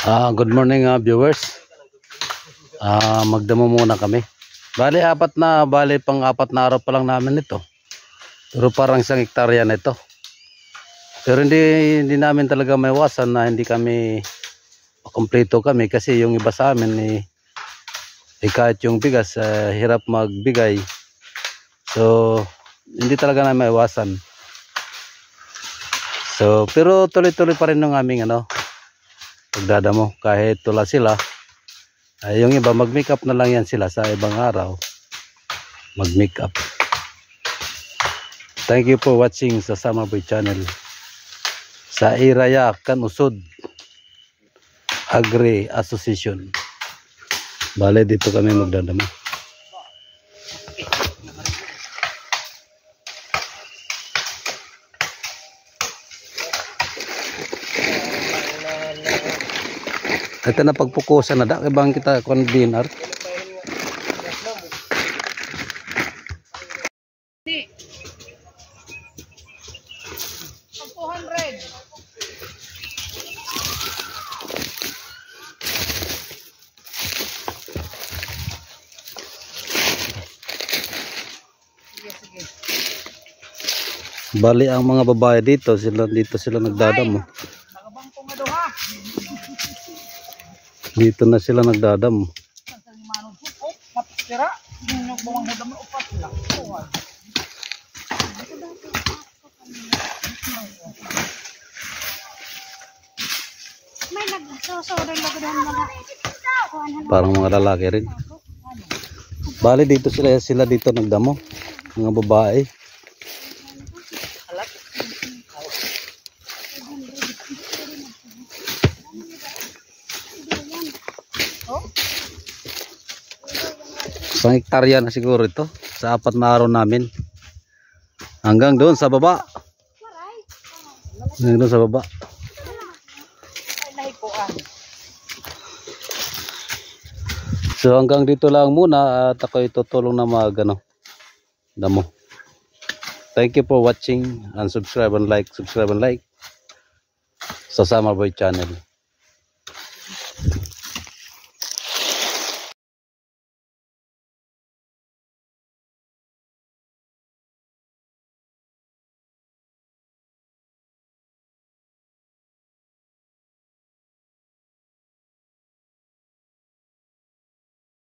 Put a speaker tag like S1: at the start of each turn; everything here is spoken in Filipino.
S1: Good morning viewers. Magdamo muna kami. Bali pang-apat na araw pa lang namin ito. Pero parang 1 hektarya na ito. Pero hindi namin talaga maiwasan na hindi kami kumpleto kami kasi yung iba sa amin kahit yung bigas hirap magbigay. So hindi talaga namin maiwasan. So pero tuloy-tuloy pa rin ng aming pagdadamo kahit tula sila. Yung iba mag-make up na lang yan sila sa ibang araw. Mag-make up. Thank you for watching sa Summer Boy Channel. Sa Iraya Canusod Agri Association. Bale dito kami magdadamo. Ito na pagpukusan na da kay bang kita kon dinar. Bali ang mga babae dito sila nagdadamo. Dito na sila nagdadamo. Parang mga lalaki rin. Bali dito sila dito nagdamo, mga babae. Isang hektarya na siguro ito sa 4 na araw namin. Hanggang doon sa baba. Hanggang doon sa baba. So hanggang dito lang muna at ako itutulong na damo. Thank you for watching and subscribe and like sa Summer Boy Channel.